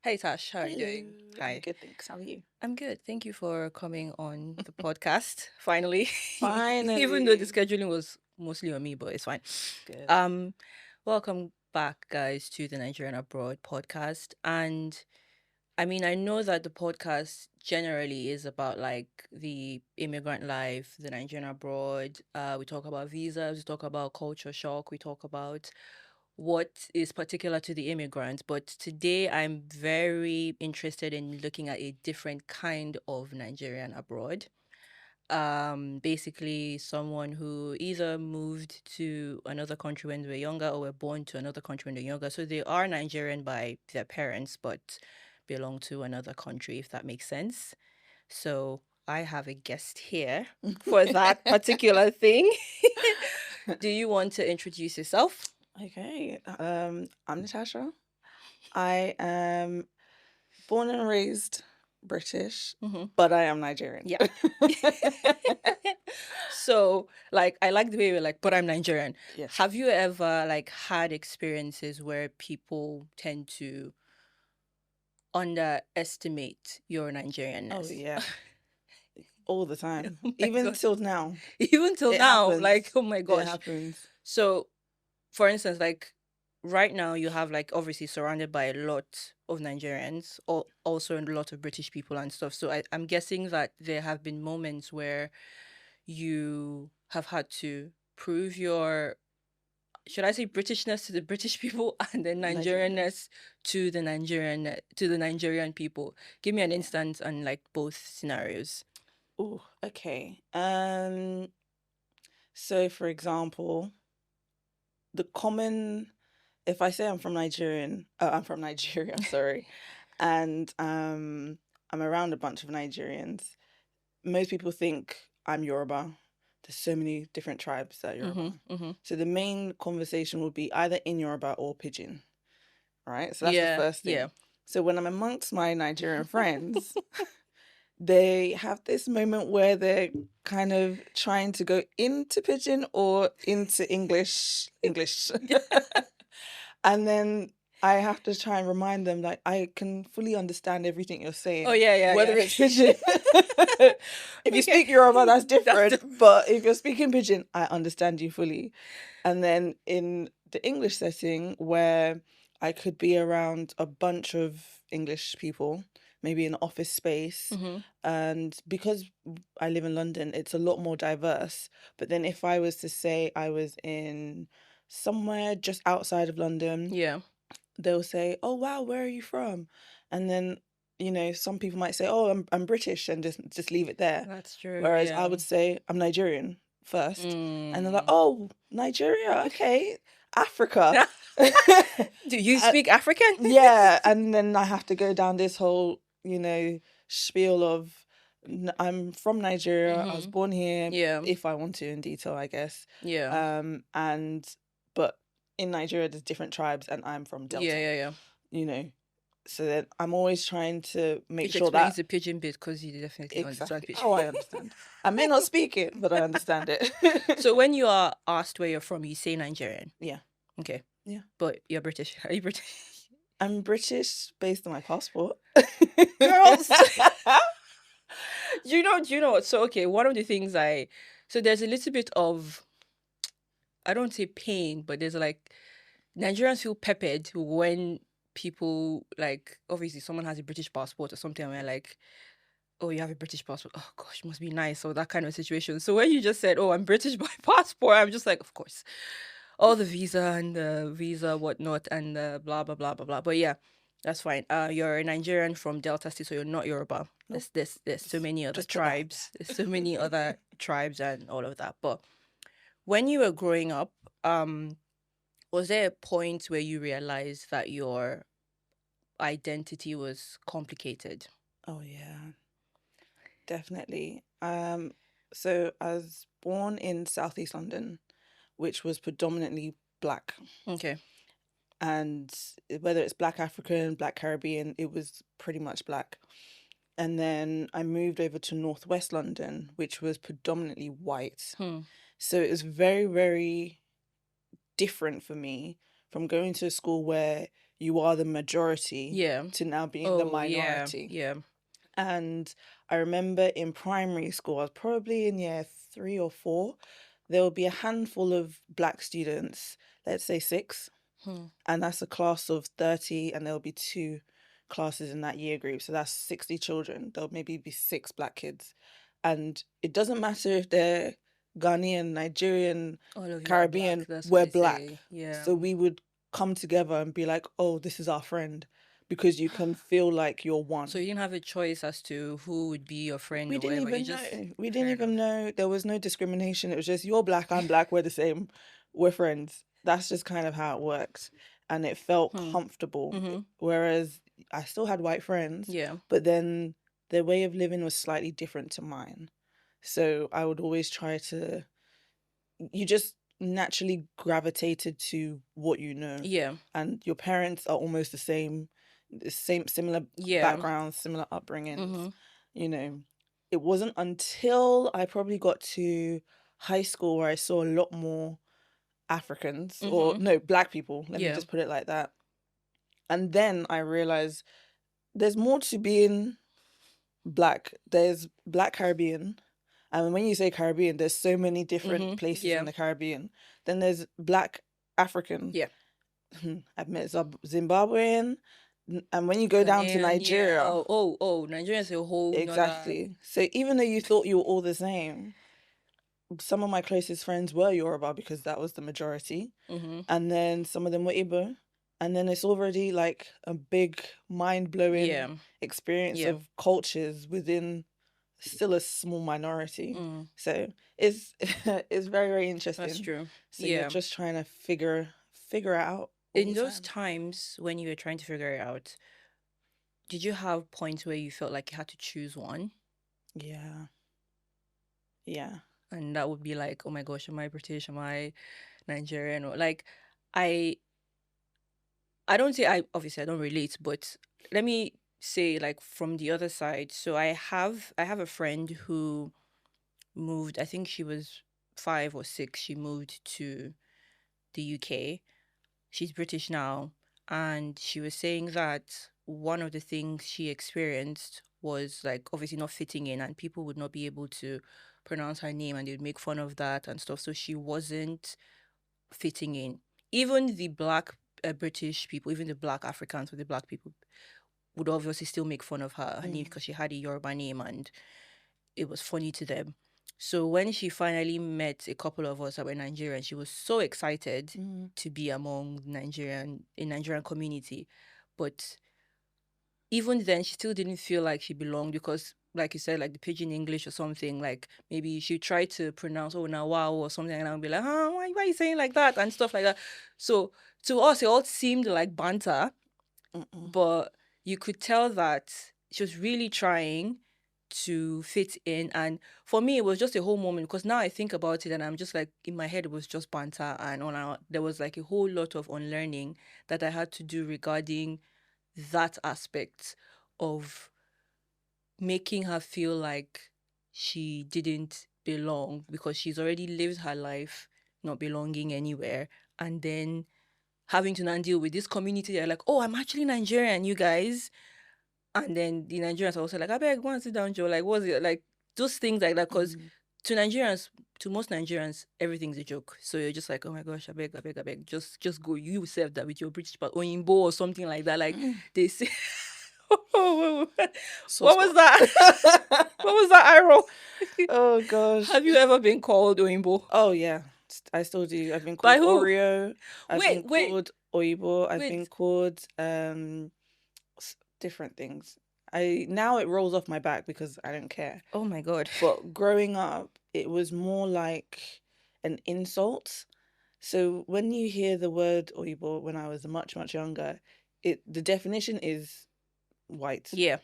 Hey Tash, how are you doing? I'm Hi. good, thanks. How are you? I'm good. Thank you for coming on the podcast. Finally. Even though the Finally. scheduling was mostly on me, but it's fine. Good. Um, welcome back guys to the Nigerian Abroad podcast. And I mean, I know that the podcast generally is about like the immigrant life, the Nigerian abroad. We talk about visas, we talk about culture shock, we talk about what is particular to the immigrants. But today I'm very interested in looking at a different kind of Nigerian abroad. Basically someone who either moved to another country when they were younger or were born to another country when they're younger. So they are Nigerian by their parents, but belong to another country, if that makes sense. So I have a guest here for that particular thing. Do you want to introduce yourself? Okay. I'm Natasha. I am born and raised British, Mm-hmm. but I am Nigerian. Yeah. So, like, I like the way you're like, but I'm Nigerian. Yes. Have you ever like had experiences where people tend to underestimate your Oh Nigerianness? yeah. All the time. Oh my Even God. till now. Even till It now, happens. like, oh my It gosh. happens. So, for instance, like right now you have like obviously surrounded by a lot of Nigerians, or also a lot of British people and stuff. So I'm guessing that there have been moments where you have had to prove your, should I say, Britishness to the British people and then Nigerianness. Nigerianness to the Nigerian people. Give me an Yeah. instance on like both scenarios. Oh, okay. So for example, the common if I say I'm from Nigeria, sorry, and I'm around a bunch of Nigerians, most people think I'm Yoruba. There's so many different tribes that are Mm-hmm. Yoruba. Mm-hmm. So the main conversation will be either in Yoruba or Pidgin, right? So that's the Yeah, first yeah. thing. So when I'm amongst my Nigerian friends, they have this moment where they're kind of trying to go into Pidgin or into English. And then I have to try and remind them like I can fully understand everything you're Oh saying, yeah, yeah, whether yeah. it's Pidgin. If you Okay. speak Yoruba, that's That's different. But if you're speaking Pidgin, I understand you fully. And then in the English setting, where I could be around a bunch of English people, maybe in an office space, mm-hmm. and because I live in London, it's a lot more diverse. But then if I was to say I was in somewhere just outside of London, Yeah. they'll say, "Oh wow, where are you from?" And then some people might say, "Oh, I'm British," and just leave it there. That's true. Whereas I Yeah. would say I'm Nigerian first, and they're like, Mm. "Oh, Nigeria, okay, Africa." Do you Uh, speak African? yeah, and then I have to go down this whole spiel of I'm from Nigeria. I was Mm-hmm. born here. Yeah. If I want to in detail, I guess. Yeah. And but in Nigeria, there's different tribes, and I'm from Yeah. Delta. Yeah. Yeah. You know, so then I'm always trying to make Which sure explains that the pigeon bit because you definitely understand exactly. pigeon. Oh, I understand. I may not speak it, but I understand it. So when you are asked where you're from, you say Nigerian. Yeah, Okay. yeah. But you're British. Are you British? I'm British based on my passport. Girls. Do you know what? So okay, one of the things so there's a little bit of, I don't say pain, but there's like Nigerians feel peppered when people, like, obviously someone has a British passport or something and we're like, oh, you have a British passport. Oh gosh, must be nice, or that kind of situation. So when you just said, oh, I'm British by passport, I'm just like, of course. All the visa and the visa whatnot and the blah blah blah blah blah. But yeah, that's fine. You're a Nigerian from Delta State, so you're not Yoruba. Nope. There's so many other Just put that out tribes. There's so many other tribes and all of that. But when you were growing up, was there a point where you realized that your identity was complicated? there. Oh yeah, definitely. So I was born in Southeast London, which was predominantly black. Okay. And whether it's black African, black Caribbean, it was pretty much black. And then I moved over to Northwest London, which was predominantly white. Hmm. So it was very, very different for me from going to a school where you are the majority Yeah. to now being the Oh, yeah. minority. Yeah. And I remember in primary school, I was probably in year 3 or 4, there will be a handful of black students, let's say 6, and that's a class of 30, and there'll be 2 classes in that year group. So that's 60 children. There'll maybe be 6 black kids. And it doesn't matter if they're Ghanaian, Nigerian, All of you are black. Caribbean, That's what we're they black. say. Yeah. So we would come together and be like, oh, this is our friend, because you can feel like you're one. So you didn't have a choice as to who would be your friend We or didn't whatever. You even just know. We fair didn't even enough. know. There was no discrimination. It was just, you're black, I'm black, we're the same. We're friends. That's just kind of how it worked. And it felt comfortable. Whereas I still had white friends, Yeah. but then their way of living was slightly different to mine. So I would always try to, you just naturally gravitated to what you know. Yeah. And your parents are almost the same, similar Yeah. backgrounds, similar upbringings. You know, it wasn't until I probably got to high school where I saw a lot more Africans, or no, black people. Let me Yeah. just put it like that. And then I realized there's more to being black. There's Black Caribbean. And when you say Caribbean, there's so many different places Yeah. in the Caribbean. Then there's Black African. Yeah. I've met Zimbabwean. And when you go down to Ghanaian, Nigeria, yeah. Oh, Nigeria is a whole nother. exactly. So even though you thought you were all the same, some of my closest friends were Yoruba because that was the majority. And then some of them were Igbo. And then it's already like a big mind-blowing Yeah. experience Yeah. of cultures within still a small minority. So it's it's very, very interesting. That's true. So Yeah. you're just trying to figure it out. In those times when you were trying to figure it out, did you have points where you felt like you had to choose one? Yeah. Yeah. And that would be like, oh my gosh, am I British? Am I Nigerian? Or like, I don't say obviously I don't relate, but let me say like from the other side. So I have a friend who moved, I think she was 5 or 6, she moved to the UK. She's British now, and she was saying that one of the things she experienced was like obviously not fitting in, and people would not be able to pronounce her name and they would make fun of that and stuff. So she wasn't fitting in. Even the black British people, even the black Africans or the black people would obviously still make fun of her name because she had a Yoruba name and it was funny to them. So when she finally met a couple of us that were Nigerian, she was so excited to be among Nigerian community. But even then, she still didn't feel like she belonged because, like you said, like the pidgin English or something, like maybe she tried to pronounce, oh, now wow, or something, and I would be like, why are you saying like that? And stuff like that. So to us, it all seemed like banter, but you could tell that she was really trying to fit in. And for me, it was just a whole moment because now I think about it and I'm just like, in my head, it was just banter. And there was like a whole lot of unlearning that I had to do regarding that aspect of making her feel like she didn't belong because she's already lived her life not belonging anywhere. And then having to now deal with this community, they're like, oh, I'm actually Nigerian, you guys. And then the Nigerians are also like, I beg, go and sit down, Joe. Like, what's it? Like, those things like that. Because to Nigerians, to most Nigerians, everything's a joke. So you're just like, oh my gosh, I beg. Just go. You serve that with your British but Oyinbo or something like that. Like, they say, what was that? What was that eye roll? Oh gosh. Have you ever been called Oyinbo? Oh yeah, I still do. I've been By called who? Oreo. I've been Wait. called Oyibo. I've Wait. been called different things. Now it rolls off my back because I don't care. Oh my God. But growing up, it was more like an insult. So when you hear the word Oyibo when I was much, much younger, the definition is white. Yeah.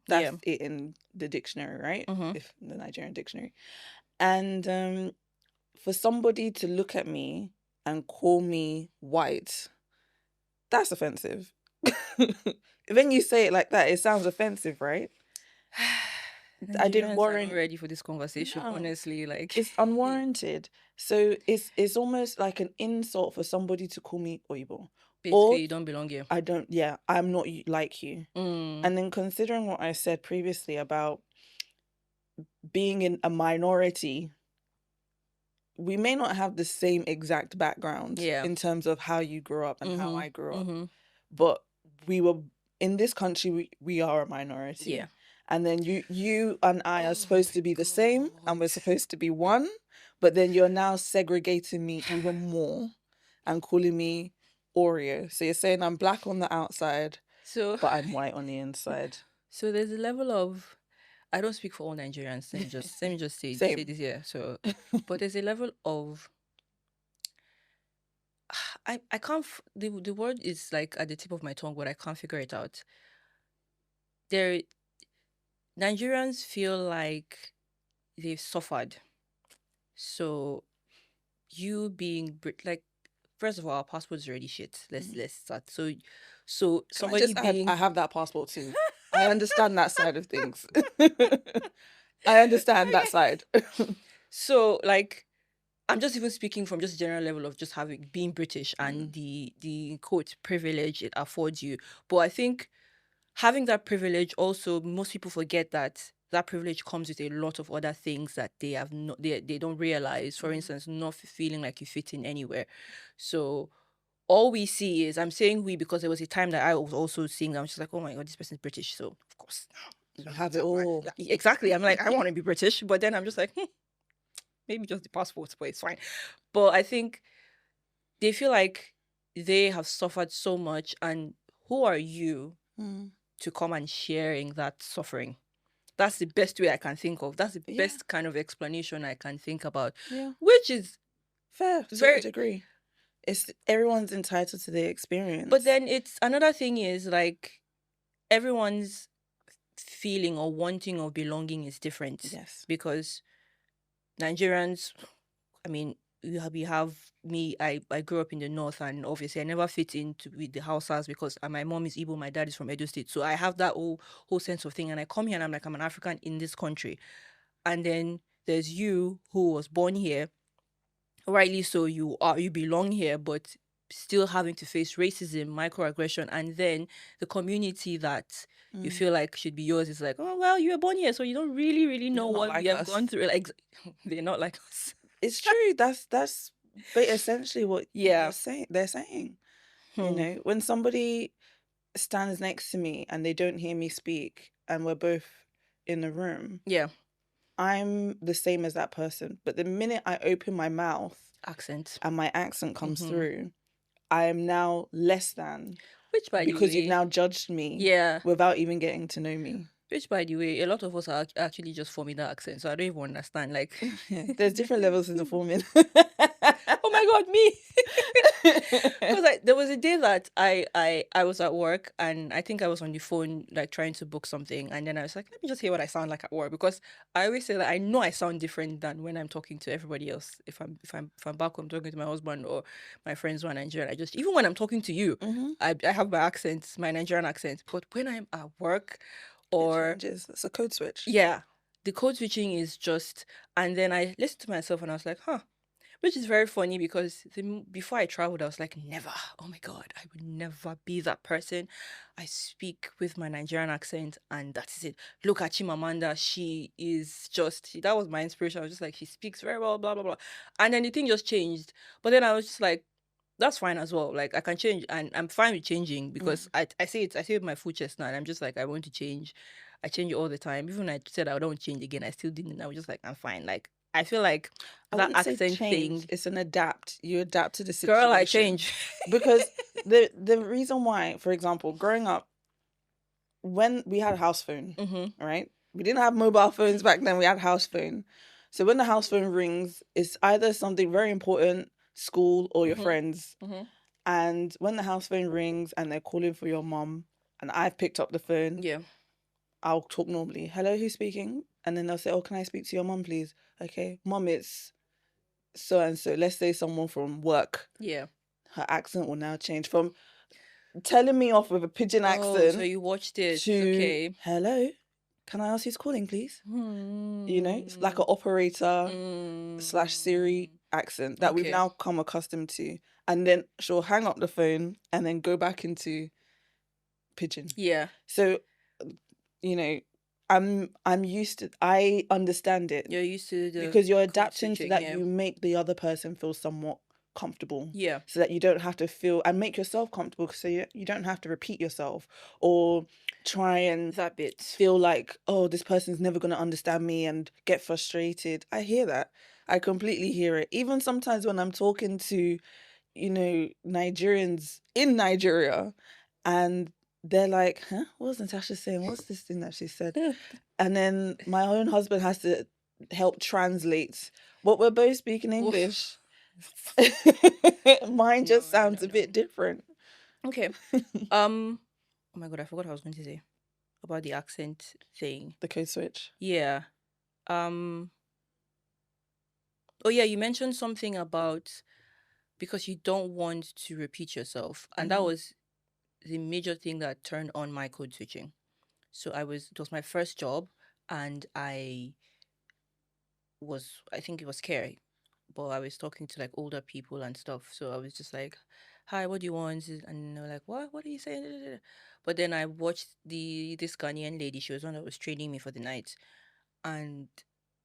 That's it in the dictionary, right? If the Nigerian dictionary. And for somebody to look at me and call me white, that's offensive. When you say it like that, it sounds offensive, right? I didn't warrant. I'm ready for this conversation, honestly. Like, it's unwarranted. So it's almost like an insult for somebody to call me Oyibo or Basically, you don't belong here. I'm not like you. And then considering what I said previously about being in a minority, we may not have the same exact background Yeah. in terms of how you grew up and how I grew up, Mm-hmm. but we were in this country. We are a minority, Yeah. and then you and I are supposed my to be the same, and we're God. supposed to be one. But then you're now segregating me even more and calling me Oreo. So you're saying I'm black on the outside, So, but I'm white on the inside. so there's a level of, I don't speak for all Nigerians. Let me just say Same. this here. So, but there's a level of, I can't the word is like at the tip of my tongue, but I can't figure it out. There, Nigerians feel like they've suffered. So you being like, first of all, our passport is already shit. Let's start. So Can I somebody just add, being I have that passport too. I understand that side of things. I understand that side. so like, I'm just even speaking from just a general level of just having being British and the quote privilege it affords you. But I think having that privilege also, most people forget that that privilege comes with a lot of other things that they have not they don't realize. For instance, not feeling like you fit in anywhere. So all we see is, I'm saying we because there was a time that I was also seeing, I was just like, oh my God, this person's British, so of course You have it all. exactly. I'm like, I want to be British, but then I'm just like, maybe just the passport, but it's fine. But I think they feel like they have suffered so much, and who are you to come and sharing that suffering? That's the best way I can think of. That's the best kind of explanation I can think about. Yeah. Which is Fair to a degree. It's everyone's entitled to their experience. But then it's another thing is like everyone's feeling or wanting of belonging is different. Yes. Because Nigerians, I mean, we have me. I grew up in the north, and obviously I never fit into with the Hausas because my mom is Igbo, my dad is from Edo State, so I have that whole sense of thing. And I come here and I'm like, I'm an African in this country, and then there's you who was born here, rightly so. You belong here, but still having to face racism, microaggression, and then the community that you feel like should be yours is like, oh well, you were born here, so you don't really know what like we have gone through. Like, they're not like us. It's true. That's but essentially what they're saying. You know, when somebody stands next to me and they don't hear me speak and we're both in the room, I'm the same as that person. But the minute I open my mouth and my accent comes through, I am now less than. Which, by the way, because you've now judged me without even getting to know me. Which, by the way, a lot of us are actually just forming that accent, so I don't even understand. Like, there's different levels in the forming. Oh my God, me! Because there was a day that I was at work, and I think I was on the phone like trying to book something, and then I was like, let me just hear what I sound like at work, because I always say that I know I sound different than when I'm talking to everybody else. If I'm back home talking to my husband or my friends who are Nigerian, even when I'm talking to you, I have my accent, my Nigerian accent, but when I'm at work, or it changes. It's a code switch. Yeah, the code switching is just, and then I listened to myself and I was like, huh. Which is very funny because before I traveled, I was like, never. Oh my God, I would never be that person. I speak with my Nigerian accent and that is it. Look at Chimamanda. She is just, that was my inspiration. I was just like, she speaks very well, blah, blah, blah. And then the thing just changed. But then I was just like, that's fine as well. Like, I can change, and I'm fine with changing because I say it with my full chest now. And I'm just like, I want to change. I change it all the time. Even when I said I don't change again, I still didn't. I was just like, I'm fine. Like, I feel like that accent thing. It's an adapt. You adapt to the situation. Girl, I change. Because the reason why, for example, growing up, when we had a house phone, right? We didn't have mobile phones back then. We had house phone. So when the house phone rings, it's either something very important, school, or your friends. And when the house phone rings and they're calling for your mom, and I've picked up the phone, I'll talk normally. Hello, who's speaking? And then they'll say, oh, can I speak to your mom, please? Okay, mom, it's so and so. Let's say someone from work. Yeah. Her accent will now change from telling me off with a pidgin accent. So you watched it. To, okay. Hello, can I ask who's calling, please? You know, it's like an operator / Siri accent that we've now come accustomed to. and then she'll hang up the phone and then go back into pidgin. Yeah. So, you know, I'm used to. I understand it You're used to the because you're code adapting so switching, that yeah. you make the other person feel somewhat comfortable. Yeah. So that you don't have to feel, and make yourself comfortable, so you don't have to repeat yourself or try and That bit. feel like, oh, this person's never going to understand me and get frustrated. I hear that. I completely hear it. Even sometimes when I'm talking to, Nigerians in Nigeria, and they're like, huh, what was Natasha saying? What's this thing that she said? And then my own husband has to help translate, but we're both speaking English. Mine just sounds a bit different. Okay. Oh my god, I forgot what I was going to say about the accent thing. The code switch. Yeah. Oh yeah, you mentioned something about because you don't want to repeat yourself, and that was the major thing that turned on my code switching. So it was my first job, and I think it was scary, but I was talking to like older people and stuff. So I was just like, "Hi, what do you want?" And they were like, "What? What are you saying?" But then I watched this Ghanaian lady. She was one that was training me for the night, and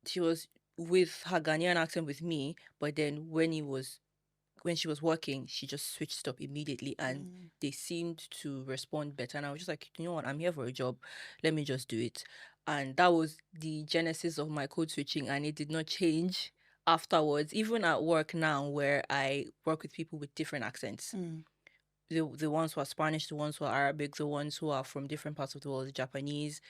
she was with her Ghanaian accent with me. But then when she was working, she just switched up immediately, and they seemed to respond better. And I was just like, you know what? I'm here for a job. Let me just do it. And that was the genesis of my code switching, and it did not change afterwards. Even at work now, where I work with people with different accents, the ones who are Spanish, the ones who are Arabic, the ones who are from different parts of the world, the Japanese,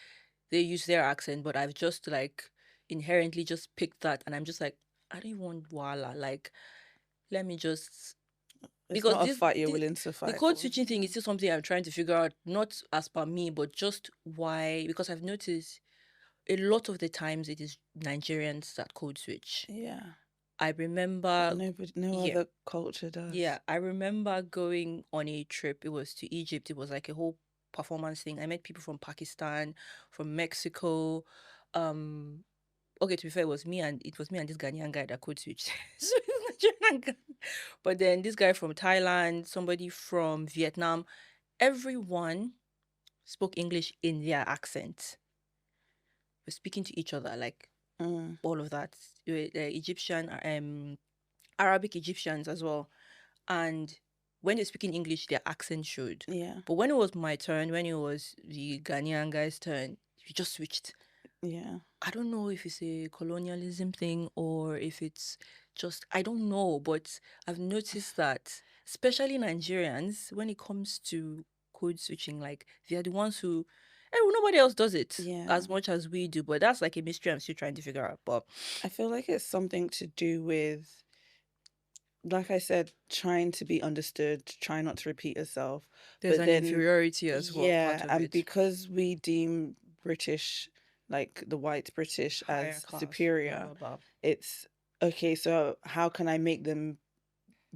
they use their accent, but I've just like inherently just picked that, and I'm just like, I don't want wala. Like, let me just It's because not a fight you're willing to the fight code for. switching thing is still something I'm trying to figure out, not as per me, but just why. Because I've noticed a lot of the times it is Nigerians that code switch. Yeah. I remember, No other culture does. yeah, I remember going on a trip. It was to Egypt. It was like a whole performance thing. I met people from Pakistan, from Mexico. Okay, to be fair, it was me and this Ghanaian guy that code switched. So it's Nigerian guy. But then this guy from Thailand, somebody from Vietnam, everyone spoke English in their accent. We're speaking to each other, like all of that. Egyptian, Arabic Egyptians as well. And when they're speaking English, their accent showed. Yeah. But when it was my turn, when it was the Ghanaian guy's turn, he just switched. Yeah. I don't know if it's a colonialism thing or if it's just, I don't know, but I've noticed that, especially Nigerians, when it comes to code switching, like they're the ones who, nobody else does it as much as we do, but that's like a mystery I'm still trying to figure out. But I feel like it's something to do with, like I said, trying to be understood, try not to repeat yourself. there's But an then, inferiority as well, part of and it. because we deem British, like the white British, Higher as class, superior, blah, blah, blah. it's okay. So how can I make them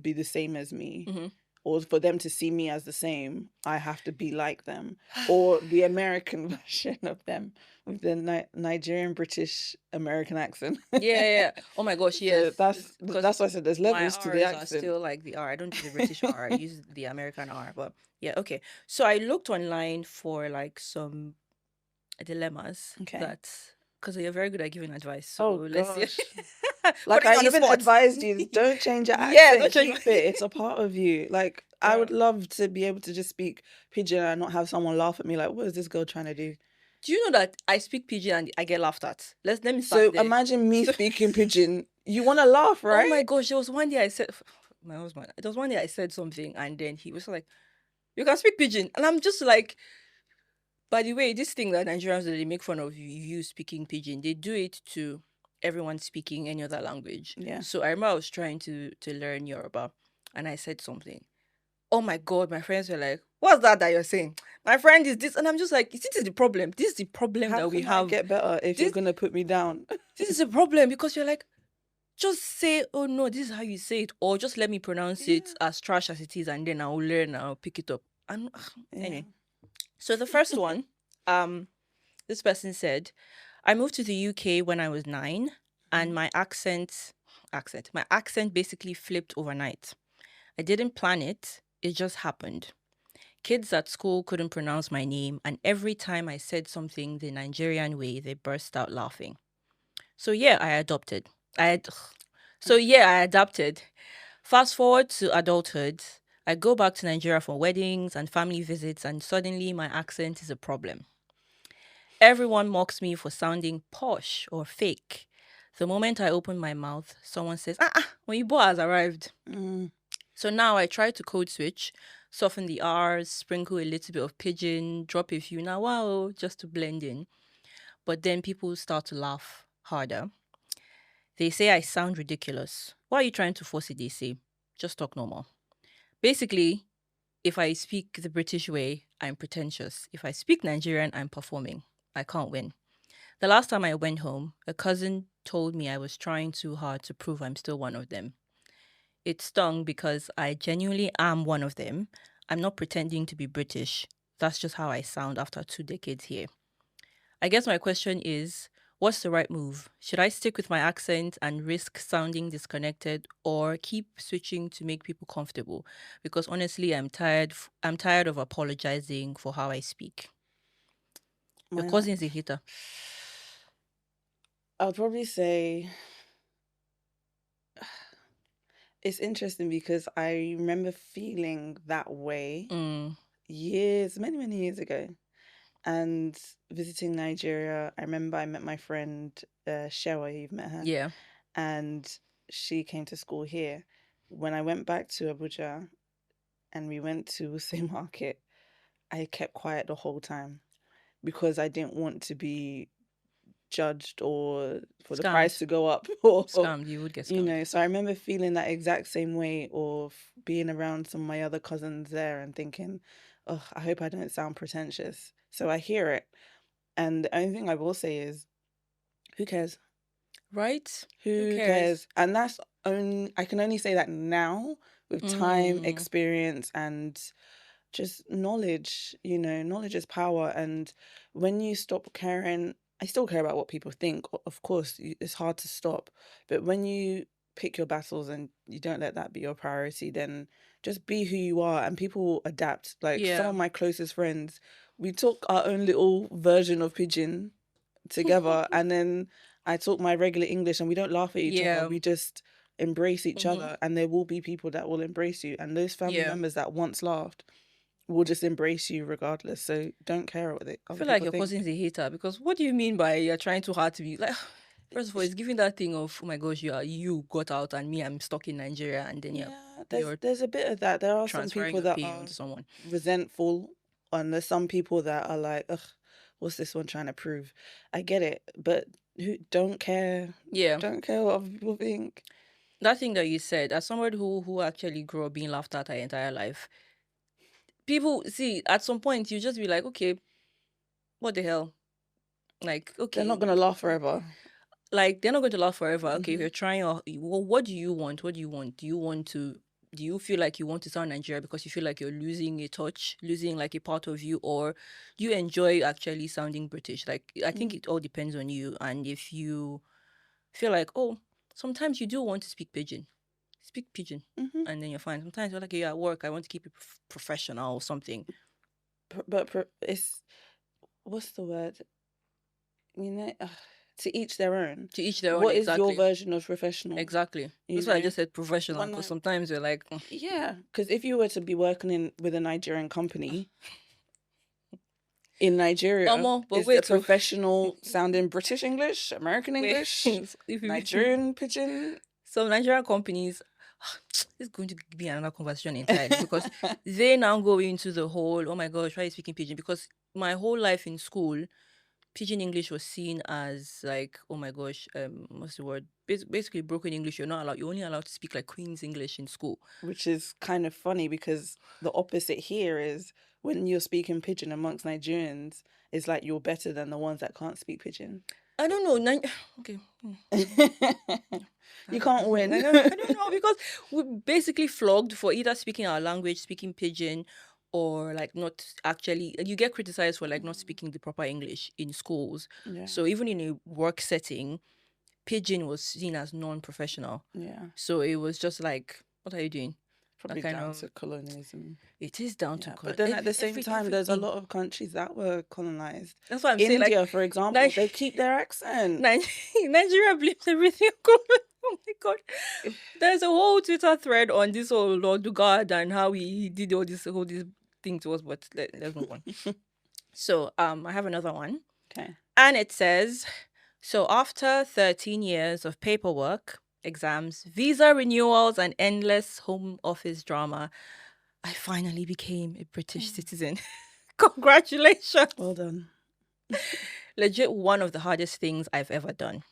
be the same as me? Mm-hmm. Or for them to see me as the same, I have to be like them, or the American version of them with the Nigerian British American accent. Yeah. Oh my gosh, yes. So Because that's why I said there's my levels to the R's are accent. still like the R. I don't do the British R. I use the American R. But yeah, okay. So I looked online for like some dilemmas that, because you're very good at giving advice. So let's see. Like I even advised you, don't change your accent. Keep it. It's a part of you. Like I would love to be able to just speak pidgin and not have someone laugh at me like, what is this girl trying to do? Do you know that I speak pidgin and I get laughed at? Let me start So there. imagine me speaking pidgin. You want to laugh, right? Oh my gosh, there was one day I said, my husband, there was one day I said something and then he was like, you can speak pidgin. And I'm just like, by the way, this thing that Nigerians do, they make fun of you speaking pidgin, they do it to everyone speaking any other language. Yeah. So I remember I was trying to learn Yoruba and I said something. Oh my God, my friends were like, what's that you're saying? My friend is this. And I'm just like, this is the problem. This is the problem that we have. I get better if you're going to put me down? This is a problem because you're like, just say, oh no, this is how you say it. Or just let me pronounce it as trash as it is and then I'll learn and I'll pick it up. And anyway. So the first one, this person said, I moved to the UK when I was 9 and my accent basically flipped overnight. I didn't plan it, it just happened. Kids at school couldn't pronounce my name, and every time I said something the Nigerian way, they burst out laughing. So yeah, I adopted. I had, so yeah, I adapted. Fast forward to adulthood. I go back to Nigeria for weddings and family visits, and suddenly my accent is a problem. Everyone mocks me for sounding posh or fake. The moment I open my mouth, someone says, Oyibo has arrived. Mm. So now I try to code switch, soften the R's, sprinkle a little bit of pidgin, drop a few now, wow, just to blend in. But then people start to laugh harder. They say I sound ridiculous. Why are you trying to force it? They say, just talk normal. Basically, if I speak the British way, I'm pretentious. If I speak Nigerian, I'm performing. I can't win. The last time I went home, a cousin told me I was trying too hard to prove I'm still one of them. It stung because I genuinely am one of them. I'm not pretending to be British. That's just how I sound after 2 decades here. I guess my question is, what's the right move? Should I stick with my accent and risk sounding disconnected, or keep switching to make people comfortable? Because honestly, I'm tired of apologizing for how I speak. Your Mine, cousin's a hater. I'll probably say it's interesting because I remember feeling that way Mm, years, many, many years ago. And visiting Nigeria, I remember I met my friend Shewa, you've met her, yeah. and she came to school here. When I went back to Abuja and we went to Wuse Market, I kept quiet the whole time because I didn't want to be judged or for the price Scammed. to go up or Scammed. You would get scammed. so I remember feeling that exact same way of being around some of my other cousins there and thinking, oh, I hope I don't sound pretentious. So I hear it. And the only thing I will say is, who cares? Right? Who Who cares? cares? And that's only, I can only say that now with time, Mm, experience, and just knowledge. Knowledge is power. And when you stop caring, I still care about what people think. Of course, it's hard to stop. But when you pick your battles and you don't let that be your priority, then just be who you are and people will adapt. Like some yeah. of my closest friends, we took our own little version of pidgin together, and then I talk my regular English and we don't laugh at each other. Yeah. We just embrace each Mm-hmm. other, and there will be people that will embrace you, and those family Yeah. members that once laughed will just embrace you regardless. So don't care what I other feel like people your think. cousin's a hater because what do you mean by you're trying too hard to be like? First of all, it's giving that thing of, oh my gosh, you got out and me, I'm stuck in Nigeria, and then Yeah, there's you're there's a bit of that. There are some transferring people your that pain are onto someone. resentful, and there's some people that are like, ugh, what's this one trying to prove? I get it, but who don't care? Yeah. Don't care what other people think. That thing that you said, as someone who actually grew up being laughed at her entire life, people see at some point you just be like, okay, what the hell? Like, They're okay, not gonna laugh forever. like they're not going to last forever. Okay, if Hmm. you're trying, well, what do you want? What do you want? Do you feel like you want to sound Nigeria because you feel like you're losing a touch, losing like a part of you, or you enjoy actually sounding British? Like, I think it all depends on you. And if you feel like, oh, sometimes you do want to speak pidgin, Hmm. and then you're fine. Sometimes you're like, yeah, at work, I want to keep it professional or something. But it's, what's the word? To each their own. To each their own, What is your exactly. version of professional? Exactly. You That's why I know, just said professional when because I, sometimes you're like, yeah, because if you were to be working with a Nigerian company in Nigeria, but is the wait, so professional sounding British English, American wait, English, if you Nigerian pidgin? some Nigerian companies, this is going to be another conversation entirely because they now go into the whole, oh my gosh, why are you speaking pidgin? Because my whole life in school, pidgin English was seen as like, oh my gosh, what's the word? Basically, broken English. You're not allowed. You're only allowed to speak like Queen's English in school. Which is kind of funny because the opposite here is when you're speaking pidgin amongst Nigerians, it's like you're better than the ones that can't speak pidgin. I don't know. Okay. You can't win. I don't know because we're basically flogged for either speaking our language, speaking pidgin, or like not actually. You get criticized for like not speaking the proper English in schools. Yeah, So even in a work setting, pidgin was seen as non-professional. yeah. So it was just like, what are you doing? Probably kind down of, to colonialism. it is down to Yeah, but then at the same time, there's a everything. lot of countries that were colonized. That's what I'm saying. Like, India, for example, they keep their accent. Nigeria blames everything. Oh my god! There's a whole Twitter thread on this whole Lord Dugard and how he did all this thing to us. But let's move on. So I have another one, Okay. and it says, so after 13 years of paperwork, exams, visa renewals, and endless home office drama, I finally became a British citizen. Congratulations! Well done. Legit one of the hardest things I've ever done.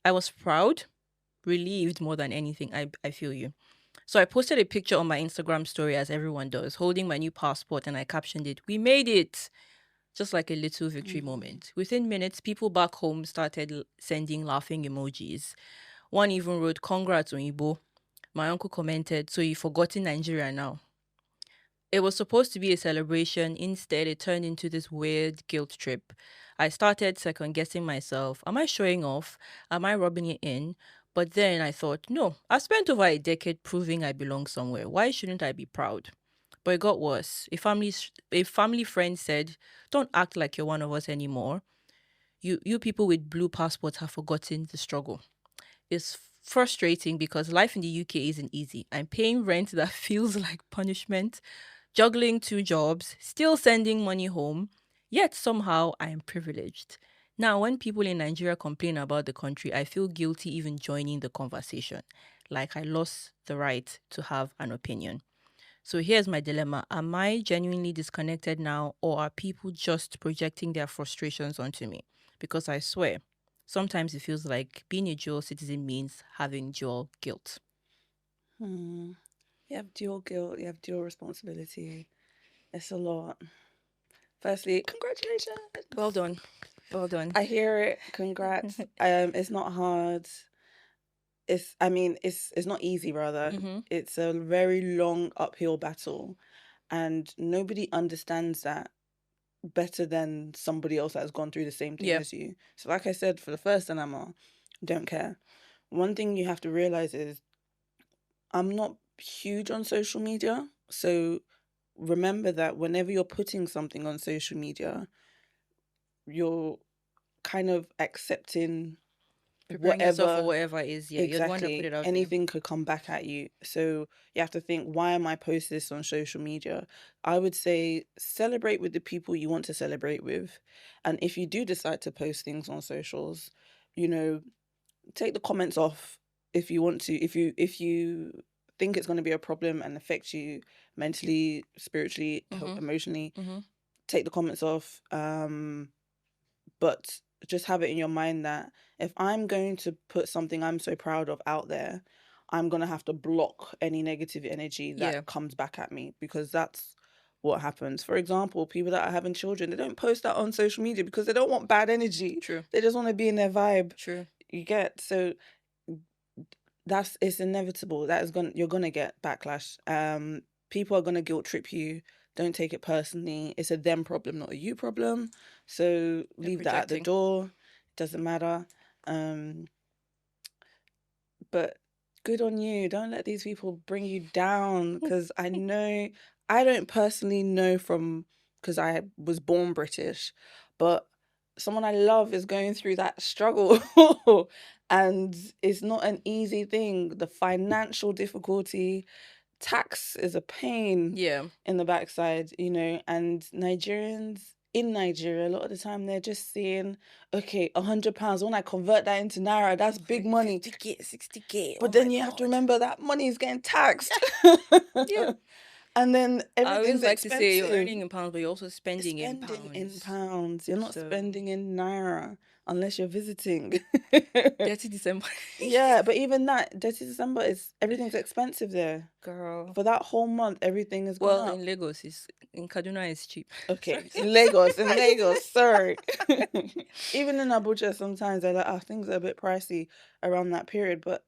I was proud, relieved more than anything. I feel you. So I posted a picture on my Instagram story, as everyone does, holding my new passport, and I captioned it, "We made it!" Just like a little victory moment. Within minutes, people back home started sending laughing emojis. One even wrote, "Congrats, Oyibo." My uncle commented, "So you've forgotten Nigeria now." It was supposed to be a celebration. Instead, it turned into this weird guilt trip. I started second guessing myself. Am I showing off? Am I rubbing it in? But then I thought, no, I've spent over a decade proving I belong somewhere. Why shouldn't I be proud? But it got worse. A family friend said, "Don't act like you're one of us anymore. You people with blue passports have forgotten the struggle." It's frustrating because life in the UK isn't easy. I'm paying rent that feels like punishment, juggling two jobs, still sending money home, yet somehow I am privileged. Now, when people in Nigeria complain about the country, I feel guilty even joining the conversation, like I lost the right to have an opinion. So here's my dilemma. Am I genuinely disconnected now, or are people just projecting their frustrations onto me? Because I swear, sometimes it feels like being a dual citizen means having dual guilt. You have dual guilt, you have dual responsibility. It's a lot. Firstly, congratulations. Well done. Well done. I hear it. Congrats. It's not hard. It's not easy, rather. Mm-hmm. It's a very long uphill battle, and nobody understands that better than somebody else that has gone through the same thing Yeah. as you. So like I said, for the first dilemma, don't care. One thing you have to realize is I'm not huge on social media. So remember that whenever you're putting something on social media, you're kind of accepting Preparing yourself for whatever. whatever is, yeah, you're the one that put Exactly. it out there. Anything could come back at you. So you have to think, why am I posting this on social media? I would say celebrate with the people you want to celebrate with. And if you do decide to post things on socials, you know, take the comments off if you want to. If you think it's going to be a problem and affect you mentally, spiritually, Mm-hmm. emotionally, Mm-hmm. take the comments off. But just have it in your mind that if I'm going to put something I'm so proud of out there, I'm going to have to block any negative energy Yeah. that comes back at me, because that's what happens. For example, people that are having children, they don't post that on social media because they don't want bad energy. True. They just want to be in their vibe. True. You get? So it's inevitable. You're gonna get backlash. People are gonna guilt trip you. Don't take it personally. It's a them problem, not a you problem. So leave that at the projecting. door. It doesn't matter. But good on you. Don't let these people bring you down, because I know, I don't personally know because I was born British, but someone I love is going through that struggle. And it's not an easy thing. The financial difficulty, tax is a pain Yeah. in the backside, and Nigerians in Nigeria, a lot of the time they're just saying, okay, £100, when I convert that into Naira, that's big money. 50K, 60K. But then you have to remember that money is getting taxed. Yeah. And then I always everything's like to say you're expensive. earning in pounds, but you're also spending in Spending in pounds. pounds. You're not So- spending in Naira unless you're visiting. Dirty December. Yeah, but even that, Dirty December, everything's expensive there. Girl. For that whole month, everything is gone Well, up. in Lagos, in Kaduna, it's cheap. Okay, in Lagos, sorry. Even in Abuja, sometimes they're like, things are a bit pricey around that period. But,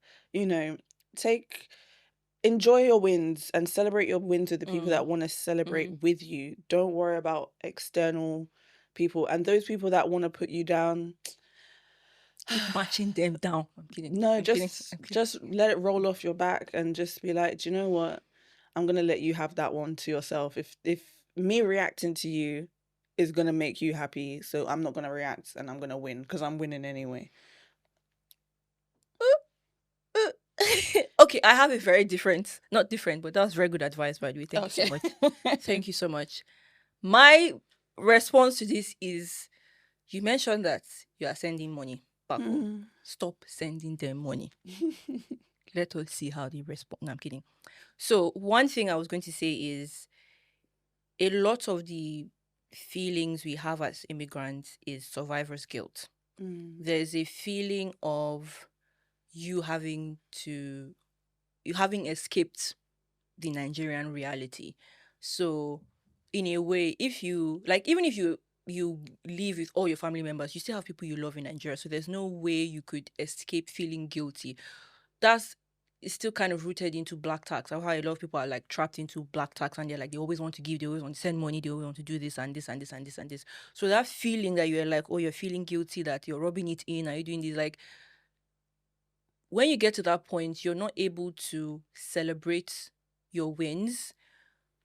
enjoy your wins and celebrate your wins with the people that want to celebrate with you. Don't worry about external people. And those people that want to put you down, Keep marching them down. I'm kidding. no, I'm kidding. just let it roll off your back and just be like, do you know what? I'm gonna let you have that one to yourself. If me reacting to you is gonna make you happy, so I'm not gonna react and I'm gonna win because I'm winning anyway. Okay, I have a very different, not different, but that was very good advice, by the way. Thank you so much. Thank you so much. My response to this is, you mentioned that you are sending money back home. Stop sending them money. Let us see how they respond. No, I'm kidding. So one thing I was going to say is, a lot of the feelings we have as immigrants is survivor's guilt. There's a feeling of you having escaped the Nigerian reality. So in a way, if you like, even if you live with all your family members, you still have people you love in Nigeria. So there's no way you could escape feeling guilty. That's It's still kind of rooted into black tax. How a lot of people are like trapped into black tax, and they're like, they always want to give, they always want to send money, they always want to do this and this and this and this and this. So that feeling that you're like, oh, you're feeling guilty that you're rubbing it in, are you doing this? Like, when you get to that point, you're not able to celebrate your wins.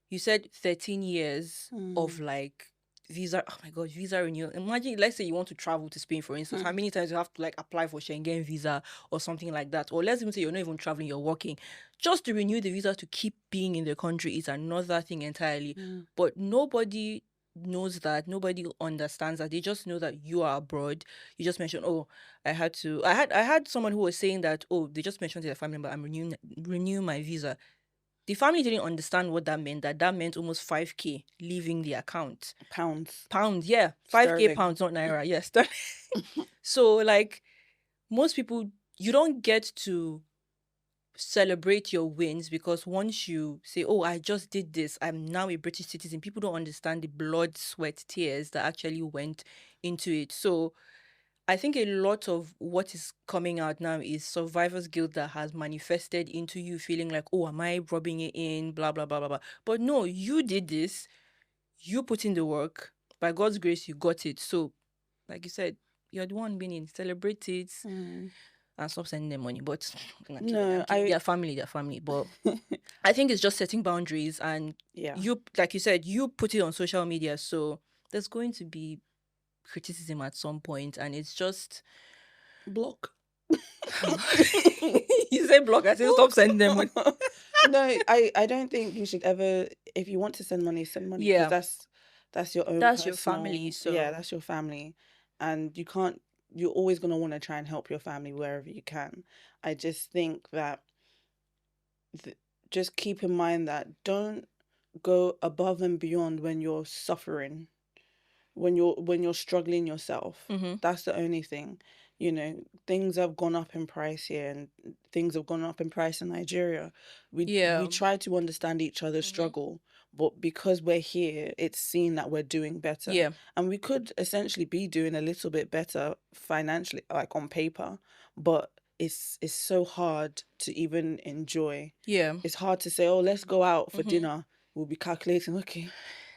You said 13 years of like visa. Oh my God, visa renewal. Imagine, let's say you want to travel to Spain, for instance. How many times you have to like apply for Schengen visa or something like that? Or let's even say you're not even traveling, you're working. Just to renew the visa to keep being in the country is another thing entirely. But nobody knows that. Nobody understands that. They just know that you are abroad. You just mentioned, oh, I had someone who was saying that, oh, they just mentioned to their family member, I'm renewing my visa. The family didn't understand what that meant. That meant almost 5K leaving the account. Pounds, yeah. 5K Sterling. pounds, not naira. Yes. Sterling. So like, most people, you don't get to celebrate your wins, because once you say, oh, I just did this, I'm now a British citizen, people don't understand the blood, sweat, tears that actually went into it. So I think a lot of what is coming out now is survivor's guilt that has manifested into you feeling like, oh, am I rubbing it in, blah, blah, blah, blah, blah. But no, you did this. You put in the work. By God's grace, you got it. So, like you said, you're the one winning. Celebrate it and stop sending them money. But No, they're family. But I think it's just setting boundaries. And you, like you said, you put it on social media. So there's going to be criticism at some point, and it's just block. You say block, I say stop sending them money. No, I don't think you should ever, if you want to send money, because that's your own That's personal, your family. So yeah, that's your family, and you're always going to want to try and help your family wherever you can. I just think that just keep in mind that don't go above and beyond when you're suffering, when you're struggling yourself. That's the only thing. Things have gone up in price here, and things have gone up in price in Nigeria. We try to understand each other's struggle, but because we're here, it's seen that we're doing better. And we could essentially be doing a little bit better financially, like on paper, but it's so hard to even enjoy. It's hard to say, oh, let's go out for dinner. We'll be calculating, okay,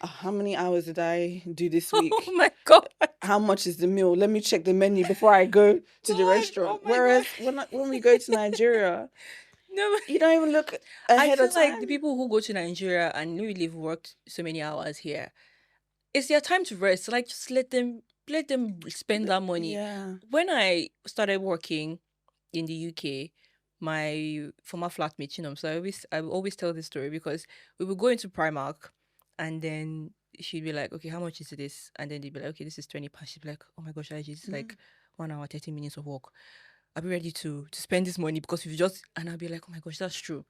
how many hours did I do this week? Oh my God. How much is the meal? Let me check the menu before I go to the restaurant. Whereas when we go to Nigeria, no, you don't even look ahead of time. Like the people who go to Nigeria and really worked so many hours here, it's their time to rest. Like, just let them spend that money. When I started working in the UK, my former flatmate, so I always tell this story, because we would go into Primark, and then she'd be like, okay, how much is this? And then they'd be like, okay, this is 20 pounds. She'd be like, oh my gosh, it's like 1 hour, 30 minutes of work. I'll be ready to spend this money, because we've just, and I'll be like, oh my gosh, that's true.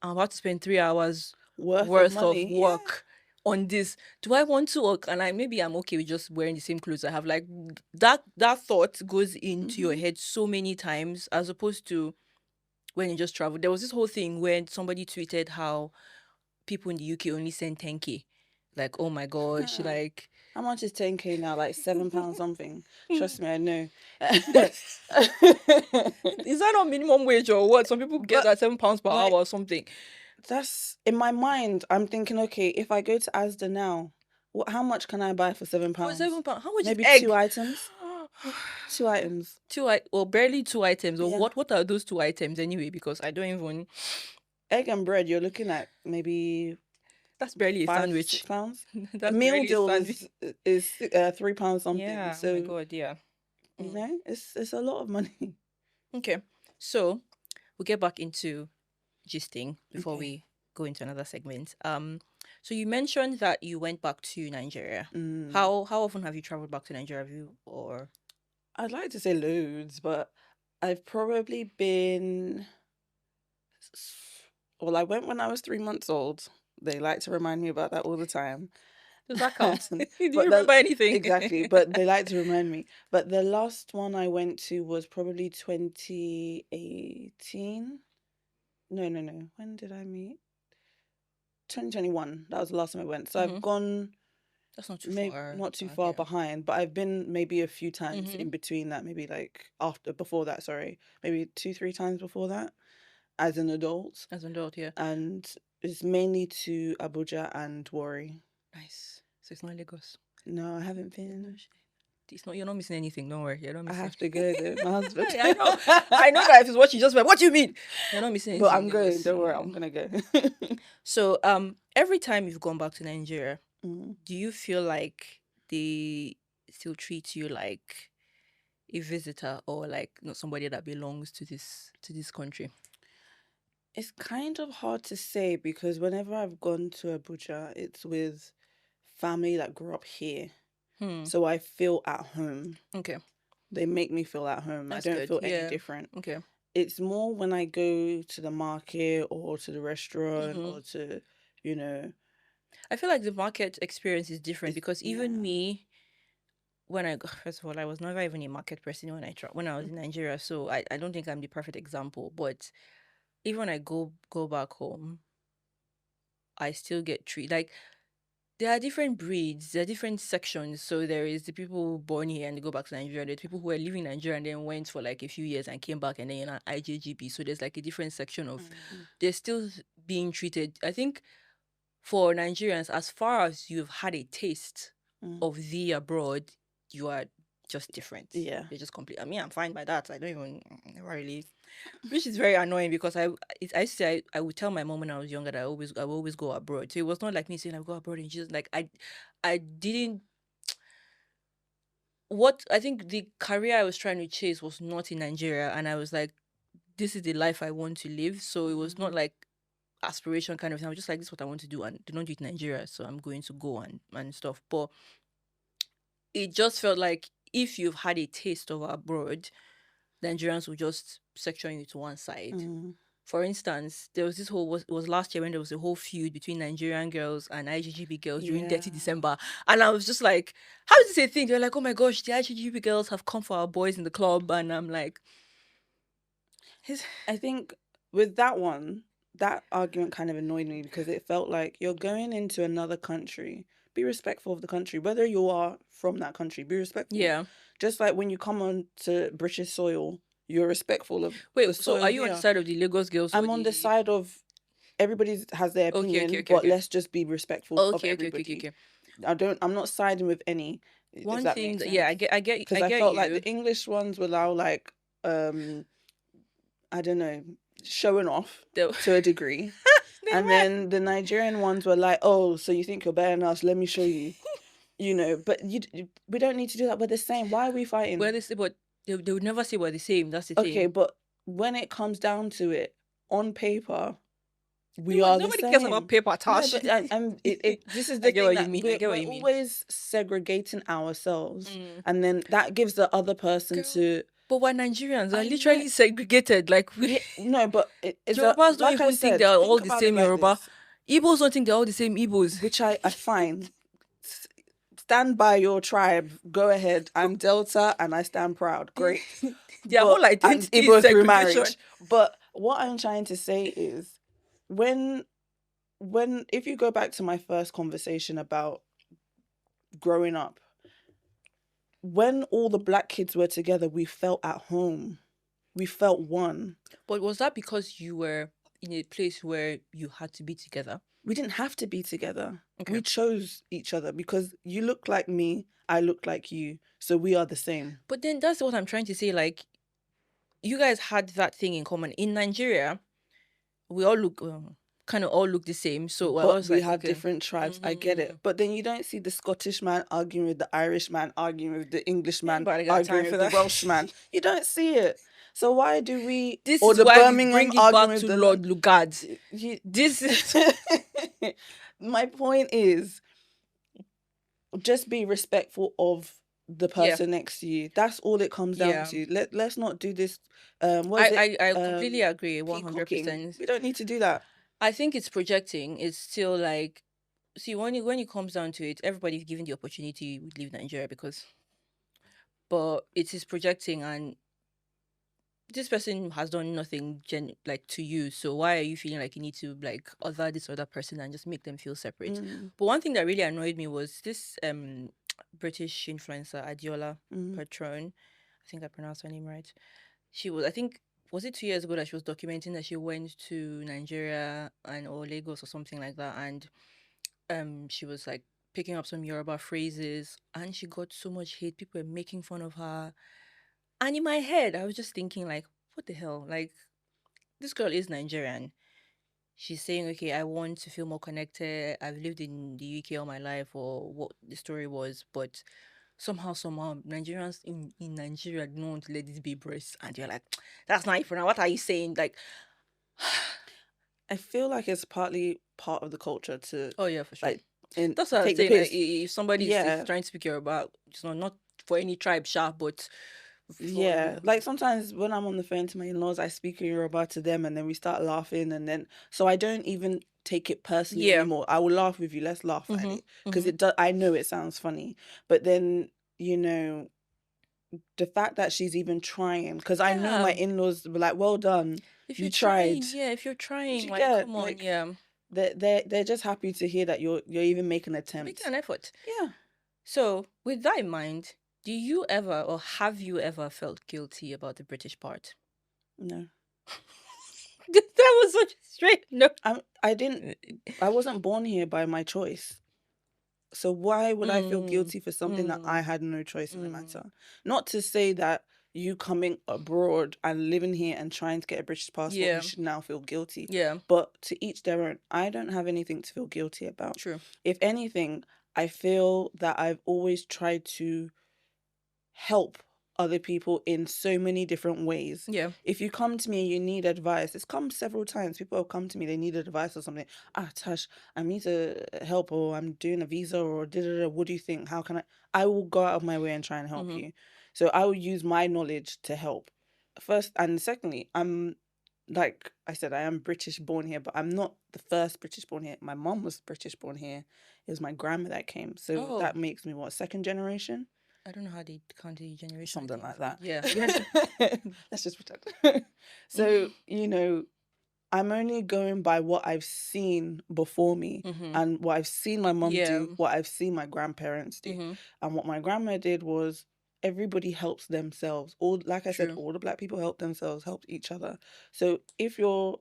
I'm about to spend 3 hours worth of work on this. Do I want to work? And I'm okay with just wearing the same clothes I have. Like, that thought goes into your head so many times, as opposed to when you just travel. There was this whole thing when somebody tweeted how people in the UK only send 10K. Like, oh my gosh, like, how much is 10K now? Like £7 something. Trust me, I know. Is that not minimum wage or what? Some people get that £7 per hour or something. That's, in my mind, I'm thinking, okay, if I go to Asda now, how much can I buy for £7? For £7, how much maybe is egg? 2 items. 2 items. Barely 2 items. Or what are those 2 items anyway? Because I don't even. egg and bread, you're looking at maybe That's barely a £5, sandwich. £6. A That's meal barely a deal sandwich. is £3 something. Yeah. Oh my So God. Yeah. you Mm. know, it's a lot of money. Okay. So we'll get back into gisting before Okay. we go into another segment. So you mentioned that you went back to Nigeria. Mm. How often have you traveled back to Nigeria? Have you or I'd like to say loads, but I've probably been. Well, I went when I was 3 months old. They like to remind me about that all the time. does that count? Do you But the remember anything? exactly, but they like to remind me. But the last one I went to was probably 2018. No, no, no. When did I meet? 2021. That was the last time I went. So I've Mhm. gone That's not too maybe far not too back. far Yeah. behind, but I've been maybe a few times Mhm. in between that, maybe like before that, sorry. Maybe 2, 3 times before that as an adult. As an adult, yeah. And it's mainly to Abuja and Warri. Nice. So it's not Lagos. No, I haven't been. It's not. You're not missing anything. Don't worry. You're not I missing. have to go though. My husband. I know. I know that if it's what you just went. What do you mean? You're not missing But anything I'm in going. Lagos. Don't worry, I'm gonna go. So every time you've gone back to Nigeria, Mm. do you feel like they still treat you like a visitor or like not somebody that belongs to this country? It's kind of hard to say because whenever I've gone to Abuja, it's with family that grew up here. Hmm. So I feel at home. Okay. They make me feel at home. I That's don't good. feel any Yeah. different. Okay. It's more when I go to the market or to the restaurant Mhm. or to, you know, I feel like the market experience is different because yeah. even me, when I go, first of all, I was never even a market person when I was in Nigeria, so I don't think I'm the perfect example. But even when I go back home, I still get treated like there are different breeds, there are different sections. So there is the people born here and they go back to Nigeria. There's people who are living in Nigeria and then went for like a few years and came back and then IJGB. So there's like a different section of they're still being treated. I think for Nigerians, as far as you've had a taste Mm. of the abroad, you are just different. Yeah. You're just complete. I mean, I'm fine by that. I don't even never really, which is very annoying because I say I would tell my mom when I was younger that I will always go abroad. So it was not like me saying I go abroad and just like I didn't. What I think the career I was trying to chase was not in Nigeria, and I was like, this is the life I want to live. So it was not like aspiration kind of thing. I was just like, this is what I want to do, and they don't do it in Nigeria, so I'm going to go and stuff. But it just felt like if you've had a taste of abroad, Nigerians will just section you to one side. Mm. For instance, there was this whole it was last year when there was a whole feud between Nigerian girls and IGGB girls during Dirty Yeah. December, and I was just like, "How is this a thing?" They're like, "Oh my gosh, the IGGB girls have come for our boys in the club," and I'm like, I think with that one, that argument kind of annoyed me because it felt like you're going into another country. Be respectful of the country, whether you are from that country. Be respectful. "Yeah." Just like when you come on to British soil, you're respectful of the Wait, so are soil you on the here. side of the Lagos girls or I'm on the the? side of everybody has their Okay, opinion, okay, but okay. let's just be respectful of Okay, okay, okay, okay, everybody. okay. I'm not siding with any, if One that thing makes that, yeah, sense. Because I I get felt like you. the English ones were now like, I don't know, showing off The, to a degree. they And were. then the Nigerian ones were like, oh, so you think you're better than us? Let me show you. But we don't need to do that. We're the same. Why are we fighting? Well, they say, but they would never say we're the same. That's the Okay, thing. but when it comes down to it, on paper, we are the Nobody cares about same. paper, No, Tash. but this is I the get thing what you that mean. I we're, get we're what you mean. always segregating ourselves, Mm. and then that gives the other person Girl, to. but we're Nigerians. We're I know. literally segregated. Like we, Yeah, no, but it's a Yorubas don't like I even think said. they're all Think the about it same like Yoruba. this, Igbos don't think they're all the same Igbos. which I find. Stand by your tribe. Go ahead. I'm Delta and I stand proud. Great. Their whole And identity is Igbo through segregation. marriage. But what I'm trying to say is when if you go back to my first conversation about growing up, when all the black kids were together, we felt at home. We felt one. But was that because you were in a place where you had to be together? We didn't have to be together. Okay. We chose each other because you look like me, I look like you. So we are the same. But then that's what I'm trying to say. Like, you guys had that thing in common. In Nigeria, we all look kind of all look the same. So I But was we like, have okay. different tribes. I get it. But then you don't see the Scottish man arguing with the Irish man, arguing with the English man, Anybody got time arguing for with the that? Welsh man. You don't see it. So why do we, This or is the why we Birmingham bring it arguing back with to the Lord Lugard. you, This is my point is just be respectful of the yeah, person next to you. That's all it comes down yeah. to. Let's not do this what is it? I completely agree, Peacocking. 100%. We don't need to do that. I think it's projecting. It's still like, see, when it comes down to it, everybody's given the opportunity to leave Nigeria because, but it is projecting, and this person has done nothing like to you. So why are you feeling like you need to like other this other person and just make them feel separate? But one thing that really annoyed me was this British influencer Adiola Patron. I think I pronounced her name right. She was, I think, was it 2 years ago that she was documenting that she went to Nigeria and or Lagos or something like that, and she was like picking up some Yoruba phrases, and she got so much hate. People were making fun of her, and in my head, I was just thinking like, what the hell? Like, this girl is Nigerian. She's saying, okay, I want to feel more connected. I've lived in the UK all my life, or what the story was, but somehow, Nigerians in Nigeria don't want to let this be breast. And you're like, that's not even, what are you saying? Like, I feel like it's partly part of the culture to oh, yeah, for sure. like and That's what I was take the saying. Like, piss. if somebody is Yeah. trying to speak Yoruba, it's not for any tribe, sharp, but for Yeah, like sometimes when I'm on the phone to my in-laws, I speak in Yoruba to them and then we start laughing and then so I don't even take it personally yeah. anymore. I will laugh with you. Let's laugh at it because it does. I know it sounds funny, but then the fact that she's even trying because I know my Yeah. in-laws were like, "Well done, If you you're tried." trying, yeah, if you're Do trying, you like, get come on, like yeah, they're just happy to hear that you're even making an making attempt. an effort. Yeah, So, with that in mind, do you ever or have you ever felt guilty about the British part? no, That was such a straight no. I wasn't born here by my choice. So why would I feel guilty for something that I had no choice in the matter? Not to say that you coming abroad and living here and trying to get a British passport, Yeah. you should now feel guilty. Yeah. But to each their own. I don't have anything to feel guilty about. True. If anything, I feel that I've always tried to help other people in so many different ways. Yeah. If you come to me and you need advice, it's come several times. People have come to me, they need advice or something. Ah, Tash, I need to help, or I'm doing a visa, or da. What do you think? How can I will go out of my way and try and help you. So I will use my knowledge to help. First and secondly, I'm like I said, I am British born here, but I'm not the first British born here. My mom was British born here. It was my grandma that came. So that makes me what, second generation? I don't know how they count the generation. Something like that. Yeah. Let's just pretend. So, I'm only going by what I've seen before me and what I've seen my mum do, what I've seen my grandparents do. And what my grandma did was everybody helps themselves. Like I said, all the black people help themselves, help each other. So if you're,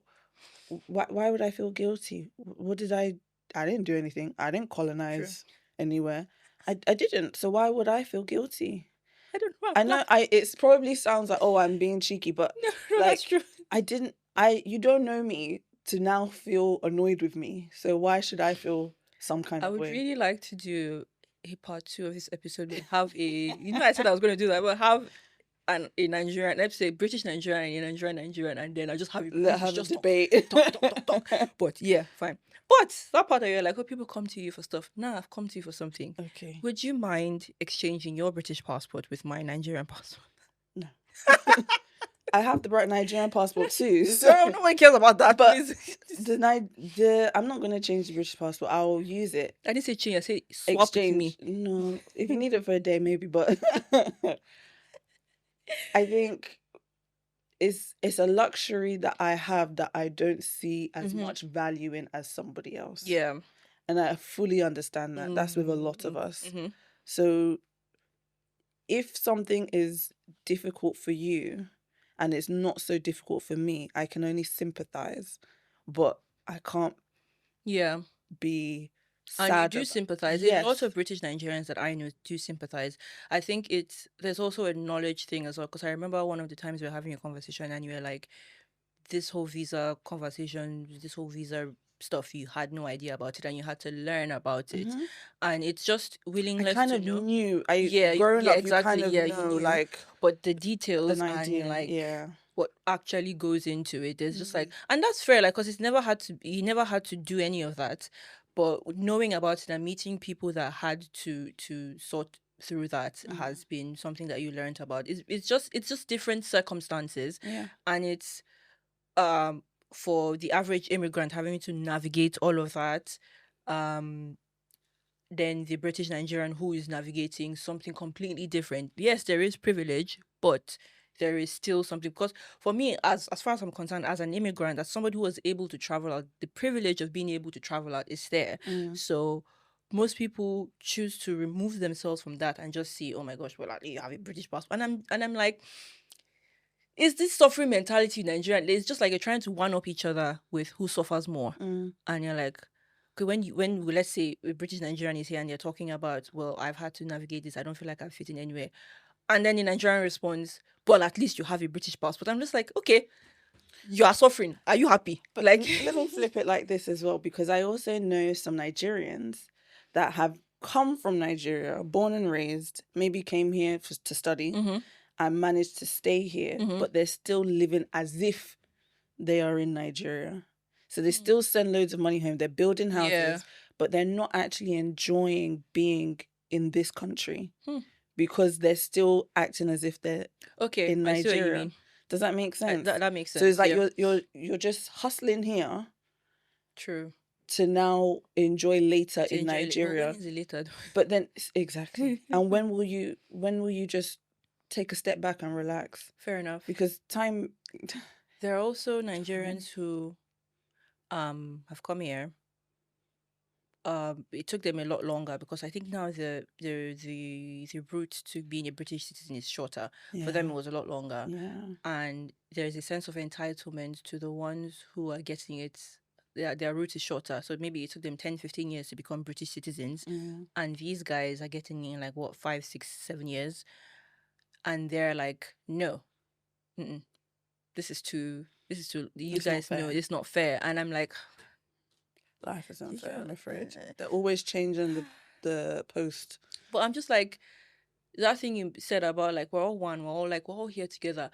why would I feel guilty? What did I didn't do anything. I didn't colonize anywhere. I didn't. So why would I feel guilty? I don't know. I know it probably sounds like, oh, I'm being cheeky, but No, like that's true. you don't know me to now feel annoyed with me. So why should I feel some kind I of would way? really like to do a part 2 of this episode. We have I said I was going to do that, but have a Nigerian, let's say British Nigerian, a Nigerian, and then I just have Let's have a just debate. talk. But yeah, fine. But that part of you, like, oh, people come to you for stuff. Nah, I've come to you for something. Okay. Would you mind exchanging your British passport with my Nigerian passport? No. I have the bright Nigerian passport too. So no one cares about that. But please. I'm not gonna change the British passport. I'll use it. I didn't say change. I say swap it to me. No, if you need it for a day, maybe. But I think it's a luxury that I have that I don't see as much value in as somebody else. Yeah. And I fully understand that. That's with a lot of us. So if something is difficult for you and it's not so difficult for me, I can only sympathize, but I can't be sad. And you do sympathize. Yes. A lot of British Nigerians that I know do sympathize. I think there's also a knowledge thing as well, because I remember one of the times we were having a conversation and you were like, this whole visa conversation, this whole visa stuff, you had no idea about it and you had to learn about it. Mhm. And it's just I willingness kind to of know. knew. Yeah, Growing yeah, up, you exactly. kind of Yeah, you know, knew. like, But the an details and idea. like Yeah. what actually goes into it, there's just like, Mm. and that's fair, like, because it's never had to, you never had to do any of that. But knowing about it and meeting people that had to sort through that Mm. has been something that you learned about. It's just different circumstances, Yeah. and it's um for the average immigrant having to navigate all of that, um than the British Nigerian who is navigating something completely different. Yes, there is privilege, but there is still something, because for me, as far as I'm concerned, as an immigrant, as somebody who was able to travel out, the privilege of being able to travel out is there. Mm. So most people choose to remove themselves from that and just see, oh my gosh, well, you have a British passport. And I'm like, is this suffering mentality in Nigeria? It's just like you're trying to one up each other with who suffers more. Mm. And you're like, okay, let's say a British Nigerian is here and they're talking about, well, I've had to navigate this, I don't feel like I'm fitting anywhere. And then the Nigerian responds, well, at least you have a British passport. I'm just like, okay, you are suffering. Are you happy? But Like, let me flip it like this as well, because I also know some Nigerians that have come from Nigeria, born and raised, maybe came here to study Mhm, and managed to stay here, mhm. but they're still living as if they are in Nigeria. So they Mm. still send loads of money home. They're building Yeah. houses, but they're not actually enjoying being in this country Hmm. because they're still acting as if they're Okay, in I see what you Nigeria. mean. Does that make sense? That makes So it's sense. like Yeah, you're just hustling here true. to now enjoy later To in enjoy it. But when Nigeria. is it later? But then exactly. And when will you just take a step back and relax? Fair enough. Because time There are also Nigerians who have come here. It took them a lot longer because I think now the route to being a British citizen is shorter. For them, it yeah. was a lot longer, Yeah. and there's a sense of entitlement to the ones who are getting it. Their route is shorter, so maybe it took them 10, 15 years to become British citizens, Yeah. and these guys are getting in like what, 5, 6, 7 years, and they're like, no, mm-mm, this is too. This is too. You It's not guys know fair. it's not fair, and I'm like, Life is unfair, yeah. I'm afraid. They're always changing the post. But I'm just like, that thing you said about like we're all one, we're all here together.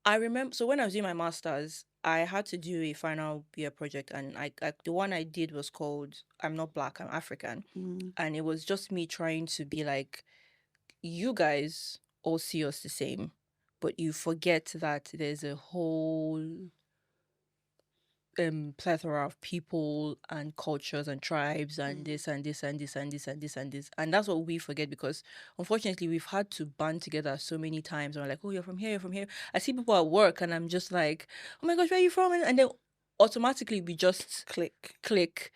I remember, so when I was doing my masters, I had to do a final year project, and I the one I did was called "I'm Not Black, I'm African," Mm. and it was just me trying to be like, you guys all see us the same, but you forget that there's a whole plethora of people and cultures and tribes and this and this and this and this and this and this, and that's what we forget, because unfortunately we've had to band together so many times, and we're like, oh, you're from here, you're from here. I see people at work and I'm just like, oh my gosh, where are you from? And then automatically we just click,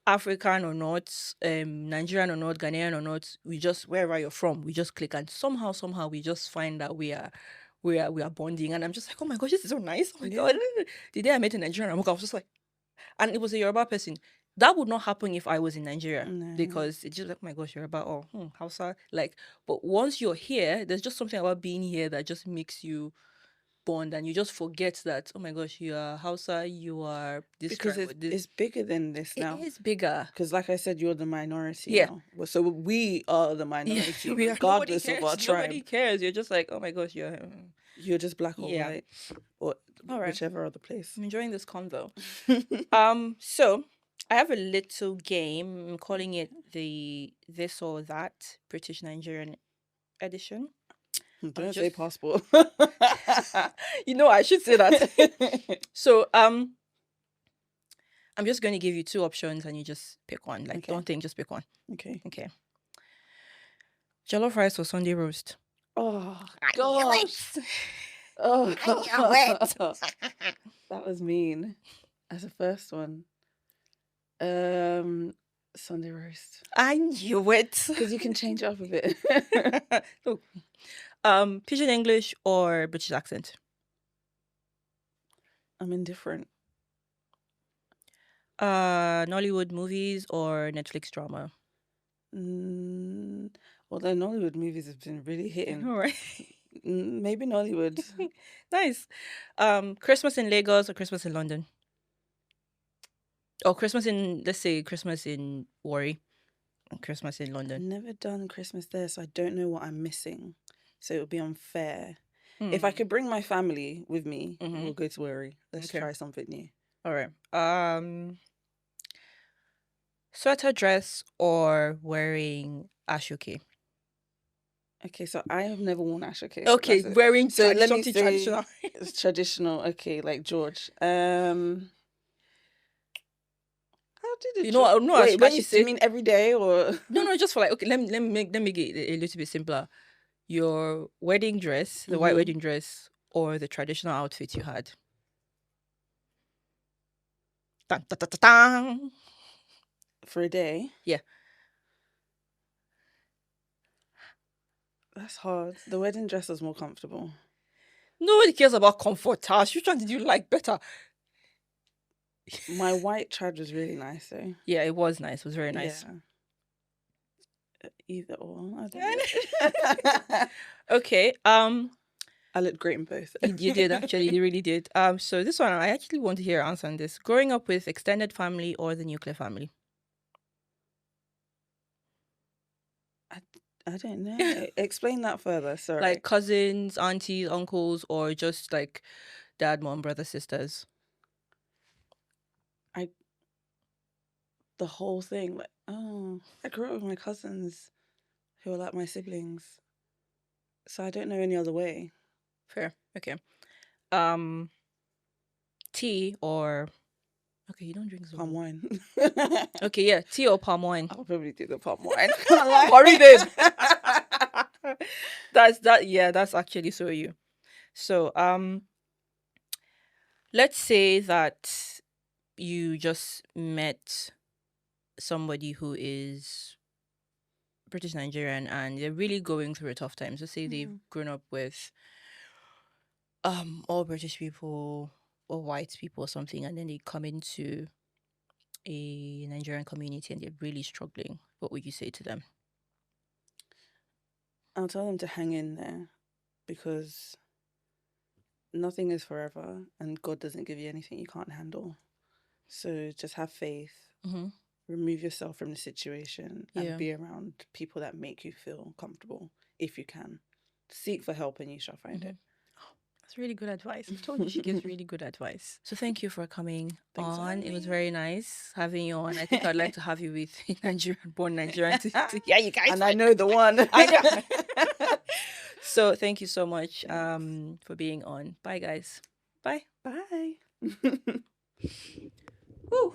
African or not, Nigerian or not, Ghanaian or not, we just, wherever you're from, we just click, and somehow we just find that we are bonding, and I'm just like, oh my gosh, this is so nice. Oh my Yeah. god. The day I met a Nigerian, I was just like, and it was a Yoruba person. That would not happen if I was in Nigeria, No. because it's just like, oh my gosh, Yoruba, or Hausa. Like, but once you're here, there's just something about being here that just makes you bond, and you just forget that, oh my gosh, you are Hausa, you are this Because tribe, or this. it's bigger than this It now. is bigger. Because like I said, you're the minority Yeah. now. So we are the Yeah, minority, nobody regardless of our cares. Nobody tribe. cares. You're just like, oh my gosh, You're just black or yeah. white, or All right. whichever other place. I'm enjoying this convo. So I have a little game. I'm calling it the This or That British-Nigerian edition. Don't say passport. You know, I should say that. So I'm just going to give you two options and you just pick one. Like, Okay. don't think, just pick one. Okay. Jollof rice or Sunday roast? Oh I knew gosh. it. Oh, I knew it. that was mean. As a first one, Sunday roast, I knew it. because you can change it up a bit. Look, Pidgin English or British accent? I'm indifferent. Nollywood movies or Netflix drama? Although Nollywood movies have been really hitting. All right. Maybe Nollywood. Nice. Christmas in Lagos or Christmas in London? Or Christmas in, let's say, Christmas in Warri and Christmas in I've London. never done Christmas there, so I don't know what I'm missing. So it would be unfair. If Hmm. I could bring my family with me, Mhm. we'll go to Worry. Let's Okay. try something new. All right. Sweater dress or wearing ashoke? Okay, so I have never worn ashoke. Okay, That's it. wearing So let me something say traditional. it's traditional. Okay, like George. How did it? You know, no, Wait, I when you should do you say mean every day or? no, just for like okay. Let me get it a little bit simpler. Your wedding dress, the white Mhm. wedding dress, or the traditional outfit you had. Dun, dun, dun, dun, dun. For a day? Yeah. That's hard. The wedding dress was more comfortable. Nobody cares about comfort, Tash. Which one did you like better? My white trad was really nice though. Yeah, it was nice. It was very nice. Yeah. Either or, I don't know. Okay. I looked great in both. You did actually. You really did. So this one, I actually want to hear your answer on this. Growing up with extended family or the nuclear family? I don't know. Explain that further. Sorry. Like cousins, aunties, uncles, or just like dad, mom, brother, sisters? The whole thing. Like, oh, I grew up with my cousins who are like my siblings, so I don't know any other way. Fair. Okay. Tea or okay, you don't drink Palm Zobo. wine. Okay, yeah, tea or palm wine. I'll probably do the palm wine. Worry, babe. That's that. Yeah, that's actually so you. So let's say that you just met somebody who is British-Nigerian and they're really going through a tough time. So say they've grown up with all British people or white people or something, and then they come into a Nigerian community and they're really struggling. What would you say to them? I'll tell them to hang in there because nothing is forever and God doesn't give you anything you can't handle. So just have faith, Mm-hmm. remove yourself from the situation Yeah. and be around people that make you feel comfortable if you can. Seek for help and you shall find it. That's really good advice. I told you she gives really good advice. So thank you for coming Thanks for on. having It was me. very nice having you on. I think I'd like to have you with a Nigerian born Nigerian yeah, you guys. And I know the one. I know. So thank you so much for being on. Bye guys. Bye. Bye. Whew.